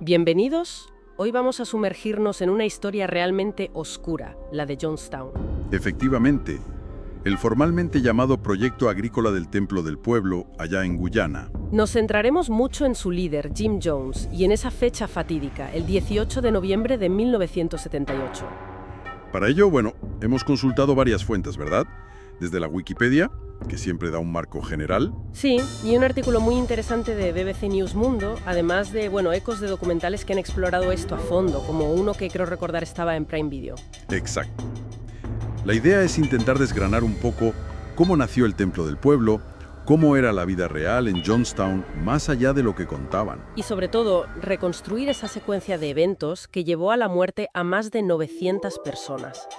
Bienvenidos. Hoy vamos a sumergirnos en una historia realmente oscura, la de Jonestown. Efectivamente, el formalmente llamado Proyecto Agrícola del Templo del Pueblo, allá en Guyana. Nos centraremos mucho en su líder, Jim Jones, y en esa fecha fatídica, el 18 de noviembre de 1978. Para ello, hemos consultado varias fuentes, ¿verdad? Desde la Wikipedia, que siempre da un marco general. Sí, y un artículo muy interesante de BBC News Mundo, además de, ecos de documentales que han explorado esto a fondo, como uno que creo recordar estaba en Prime Video. Exacto. La idea es intentar desgranar un poco cómo nació el Templo del Pueblo, cómo era la vida real en Jonestown, más allá de lo que contaban. Y sobre todo, reconstruir esa secuencia de eventos que llevó a la muerte a más de 900 personas.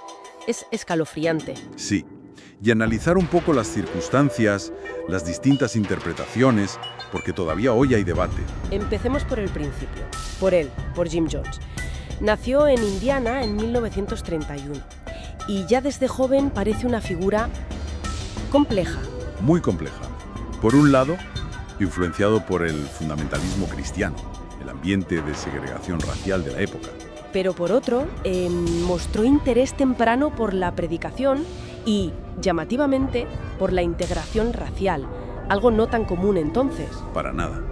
Es escalofriante. Sí. Y analizar un poco las circunstancias, las distintas interpretaciones, porque todavía hoy hay debate. Empecemos por el principio, por Jim Jones. Nació en Indiana en 1931 y ya desde joven parece una figura compleja. Muy compleja. Por un lado, influenciado por el fundamentalismo cristiano, el ambiente de segregación racial de la época. Pero por otro, mostró interés temprano por la predicación y, llamativamente, por la integración racial, algo no tan común entonces. Para nada.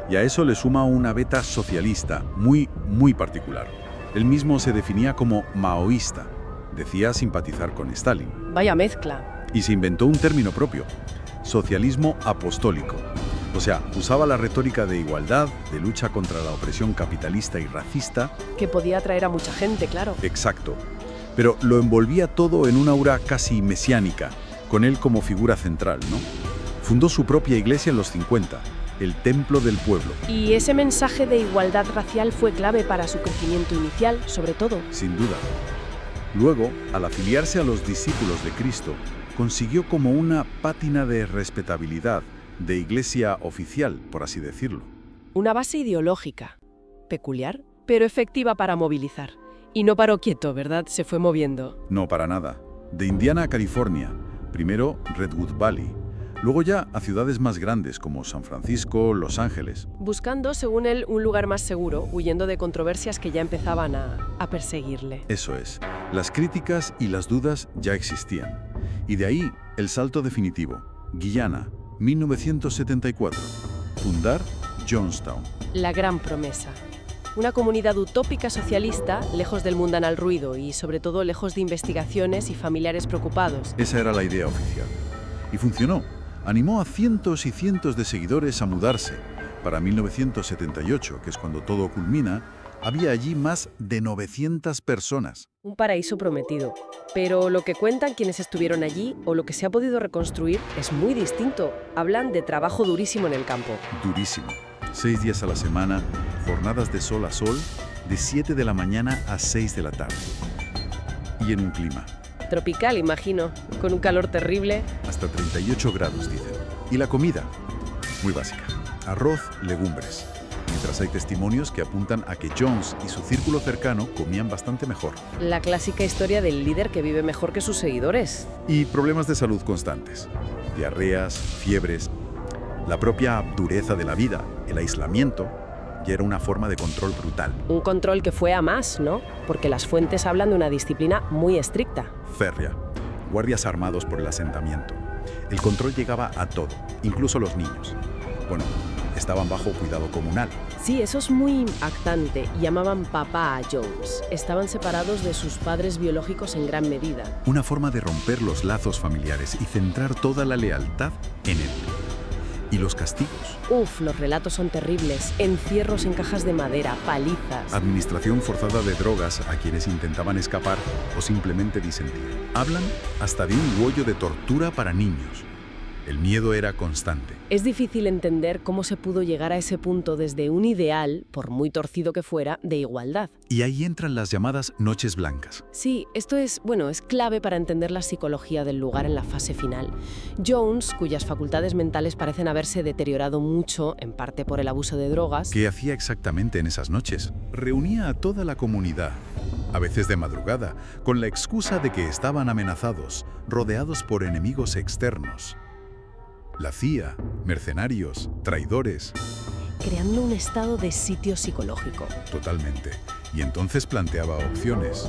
Y a eso le suma una beta socialista muy particular. Él mismo se definía como maoísta. Decía simpatizar con Stalin. Vaya mezcla. Y se inventó un término propio, socialismo apostólico. O sea, usaba la retórica de igualdad, de lucha contra la opresión capitalista y racista. Que podía atraer a mucha gente, claro. Exacto. Pero lo envolvía todo en una aura casi mesiánica, con él como figura central, ¿no? Fundó su propia iglesia en los 50, el Templo del Pueblo. Y ese mensaje de igualdad racial fue clave para su crecimiento inicial, sobre todo. Sin duda. Luego, al afiliarse a los discípulos de Cristo, consiguió como una pátina de respetabilidad, de iglesia oficial, por así decirlo. Una base ideológica, peculiar, pero efectiva para movilizar. Y no paró quieto, ¿verdad? Se fue moviendo. No, para nada. De Indiana a California, primero Redwood Valley, luego ya a ciudades más grandes como San Francisco, Los Ángeles. Buscando, según él, un lugar más seguro, huyendo de controversias que ya empezaban a perseguirle. Eso es. Las críticas y las dudas ya existían. Y de ahí el salto definitivo. Guyana, 1974. Fundar Jonestown. La gran promesa. Una comunidad utópica socialista, lejos del mundanal ruido y, sobre todo, lejos de investigaciones y familiares preocupados. Esa era la idea oficial. Y funcionó. Animó a cientos y cientos de seguidores a mudarse. Para 1978, que es cuando todo culmina, había allí más de 900 personas. Un paraíso prometido. Pero lo que cuentan quienes estuvieron allí o lo que se ha podido reconstruir es muy distinto. Hablan de trabajo durísimo en el campo. Durísimo. 6 días a la semana, jornadas de sol a sol, de 7 de la mañana a 6 de la tarde. Y en un clima. Tropical, imagino, con un calor terrible. Hasta 38 grados, dicen. Y la comida, muy básica. Arroz, legumbres. Mientras hay testimonios que apuntan a que Jones y su círculo cercano comían bastante mejor. La clásica historia del líder que vive mejor que sus seguidores. Y problemas de salud constantes. Diarreas, fiebres. La propia dureza de la vida, el aislamiento, ya era una forma de control brutal. Un control que fue a más, ¿no? Porque las fuentes hablan de una disciplina muy estricta. Férrea. Guardias armados por el asentamiento. El control llegaba a todo, incluso a los niños. Estaban bajo cuidado comunal. Sí, eso es muy impactante. Llamaban papá a Jones. Estaban separados de sus padres biológicos en gran medida. Una forma de romper los lazos familiares y centrar toda la lealtad en él. ¿Y los castigos? Los relatos son terribles. Encierros en cajas de madera, palizas. Administración forzada de drogas a quienes intentaban escapar o simplemente disentir. Hablan hasta de un rollo de tortura para niños. El miedo era constante. Es difícil entender cómo se pudo llegar a ese punto desde un ideal, por muy torcido que fuera, de igualdad. Y ahí entran las llamadas noches blancas. Sí, esto es clave para entender la psicología del lugar en la fase final. Jones, cuyas facultades mentales parecen haberse deteriorado mucho, en parte por el abuso de drogas. ¿Qué hacía exactamente en esas noches? Reunía a toda la comunidad, a veces de madrugada, con la excusa de que estaban amenazados, rodeados por enemigos externos. La CIA, mercenarios, traidores. creando un estado de sitio psicológico. Totalmente. Y entonces planteaba opciones.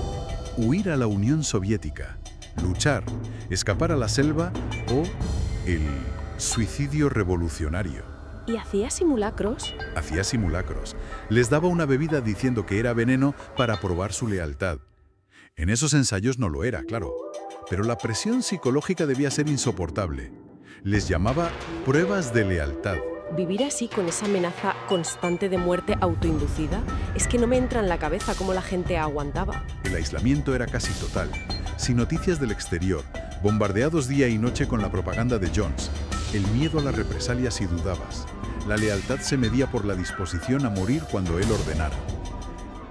Huir a la Unión Soviética, luchar, escapar a la selva o el suicidio revolucionario. ¿Y hacía simulacros? Hacía simulacros. Les daba una bebida diciendo que era veneno para probar su lealtad. En esos ensayos no lo era, claro. Pero la presión psicológica debía ser insoportable. Les llamaba pruebas de lealtad. ¿Vivir así con esa amenaza constante de muerte autoinducida? Es que no me entra en la cabeza cómo la gente aguantaba. El aislamiento era casi total. Sin noticias del exterior, bombardeados día y noche con la propaganda de Jones. El miedo a la represalia si dudabas. La lealtad se medía por la disposición a morir cuando él ordenara.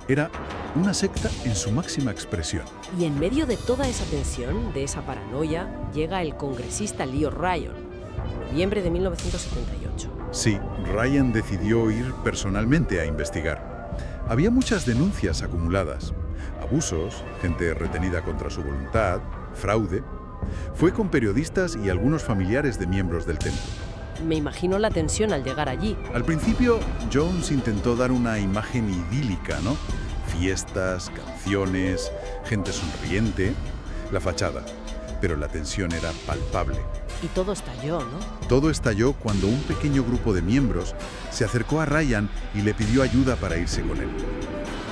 Era una secta en su máxima expresión. Y en medio de toda esa tensión, de esa paranoia, llega el congresista Leo Ryan, en noviembre de 1978. Sí, Ryan decidió ir personalmente a investigar. Había muchas denuncias acumuladas. Abusos, gente retenida contra su voluntad, fraude. Fue con periodistas y algunos familiares de miembros del templo. Me imagino la tensión al llegar allí. Al principio, Jones intentó dar una imagen idílica, ¿no? Fiestas, canciones, gente sonriente, la fachada. Pero la tensión era palpable. Y todo estalló, ¿no? Todo estalló cuando un pequeño grupo de miembros se acercó a Ryan y le pidió ayuda para irse con él.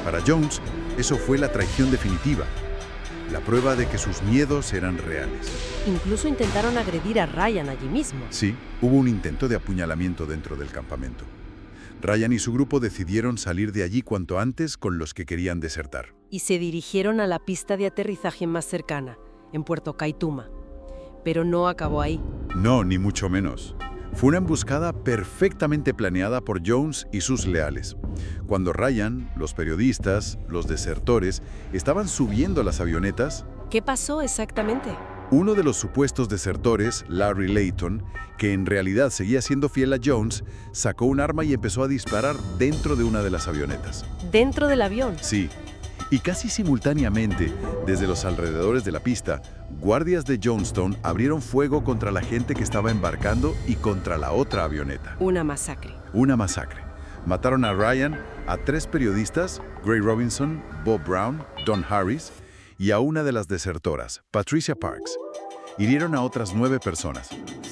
Para Jones, eso fue la traición definitiva. La prueba de que sus miedos eran reales. Incluso intentaron agredir a Ryan allí mismo. Sí, hubo un intento de apuñalamiento dentro del campamento. Ryan y su grupo decidieron salir de allí cuanto antes con los que querían desertar. Y se dirigieron a la pista de aterrizaje más cercana, en Puerto Kaituma. Pero no acabó ahí. No, ni mucho menos. Fue una emboscada perfectamente planeada por Jones y sus leales. Cuando Ryan, los periodistas, los desertores, estaban subiendo las avionetas, ¿Qué pasó exactamente? uno de los supuestos desertores, Larry Layton, que en realidad seguía siendo fiel a Jones, sacó un arma y empezó a disparar dentro de una de las avionetas. ¿Dentro del avión? Sí, y casi simultáneamente, desde los alrededores de la pista, guardias de Jonestown abrieron fuego contra la gente que estaba embarcando y contra la otra avioneta. Una masacre. Una masacre. Mataron a Ryan, a 3 periodistas, Gray Robinson, Bob Brown, Don Harris, y a una de las desertoras, Patricia Parks. Hirieron a otras 9 personas.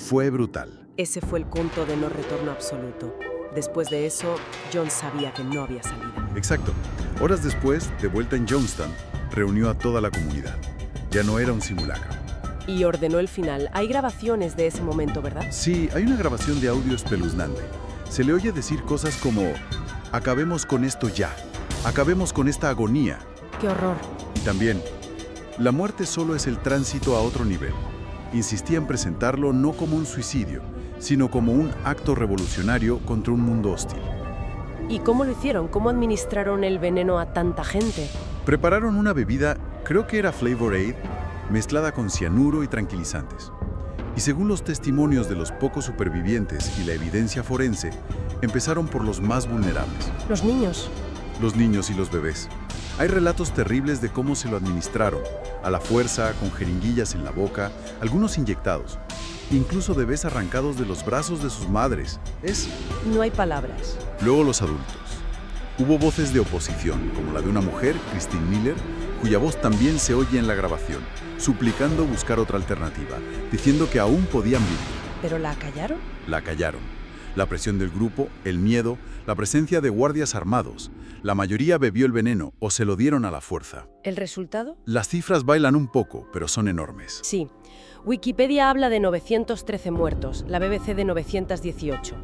Fue brutal. Ese fue el punto de no retorno absoluto. Después de eso, John sabía que no había salida. Exacto. Horas después, de vuelta en Jonestown, reunió a toda la comunidad. Ya no era un simulacro. Y ordenó el final. Hay grabaciones de ese momento, ¿verdad? Sí, hay una grabación de audio espeluznante. Se le oye decir cosas como: acabemos con esto ya, acabemos con esta agonía. ¡Qué horror! Y también, la muerte solo es el tránsito a otro nivel. Insistía en presentarlo no como un suicidio, sino como un acto revolucionario contra un mundo hostil. ¿Y cómo lo hicieron? ¿Cómo administraron el veneno a tanta gente? Prepararon una bebida, creo que era Flavor Aid, mezclada con cianuro y tranquilizantes. Y según los testimonios de los pocos supervivientes y la evidencia forense, empezaron por los más vulnerables. Los niños. Los niños y los bebés. Hay relatos terribles de cómo se lo administraron, a la fuerza, con jeringuillas en la boca, algunos inyectados, incluso bebés arrancados de los brazos de sus madres. No hay palabras. Luego los adultos. Hubo voces de oposición, como la de una mujer, Christine Miller, cuya voz también se oye en la grabación, suplicando buscar otra alternativa, diciendo que aún podían vivir. ¿Pero la acallaron? La callaron. La presión del grupo, el miedo, la presencia de guardias armados. La mayoría bebió el veneno o se lo dieron a la fuerza. ¿El resultado? Las cifras bailan un poco, pero son enormes. Sí. Wikipedia habla de 913 muertos, la BBC de 918.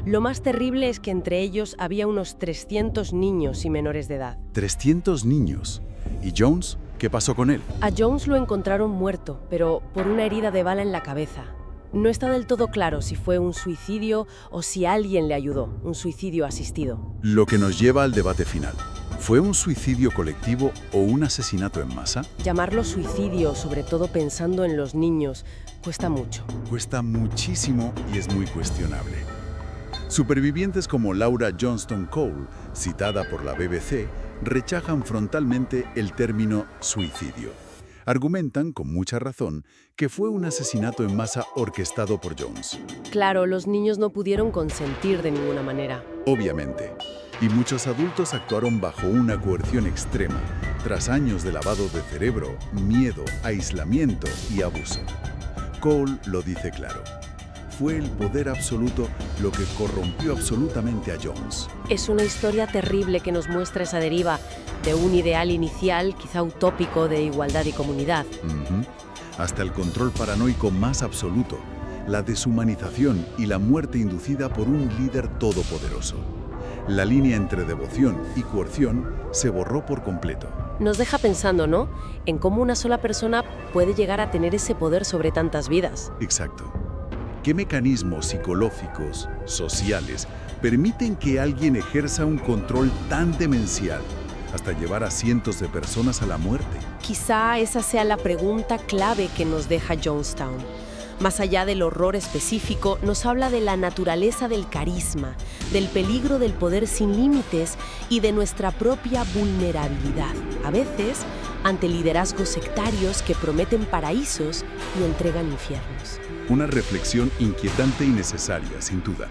Lo más terrible es que entre ellos había unos 300 niños y menores de edad. 300 niños. ¿Y Jones? ¿Qué pasó con él? A Jones lo encontraron muerto, pero por una herida de bala en la cabeza. No está del todo claro si fue un suicidio o si alguien le ayudó, un suicidio asistido. Lo que nos lleva al debate final. ¿Fue un suicidio colectivo o un asesinato en masa? Llamarlo suicidio, sobre todo pensando en los niños, cuesta mucho. Cuesta muchísimo y es muy cuestionable. Supervivientes como Laura Johnston Cole, citada por la BBC, rechazan frontalmente el término suicidio. Argumentan, con mucha razón, que fue un asesinato en masa orquestado por Jones. Claro, los niños no pudieron consentir de ninguna manera. Obviamente. Y muchos adultos actuaron bajo una coerción extrema, tras años de lavado de cerebro, miedo, aislamiento y abuso. Cole lo dice claro. Fue el poder absoluto lo que corrompió absolutamente a Jones. Es una historia terrible que nos muestra esa deriva de un ideal inicial, quizá utópico, de igualdad y comunidad. Hasta el control paranoico más absoluto, la deshumanización y la muerte inducida por un líder todopoderoso. La línea entre devoción y coerción se borró por completo. Nos deja pensando, ¿no?, en cómo una sola persona puede llegar a tener ese poder sobre tantas vidas. Exacto. ¿Qué mecanismos psicológicos, sociales, permiten que alguien ejerza un control tan demencial hasta llevar a cientos de personas a la muerte? Quizá esa sea la pregunta clave que nos deja Jonestown. Más allá del horror específico, nos habla de la naturaleza del carisma, del peligro del poder sin límites y de nuestra propia vulnerabilidad, a veces ante liderazgos sectarios que prometen paraísos y entregan infiernos. Una reflexión inquietante y necesaria, sin duda.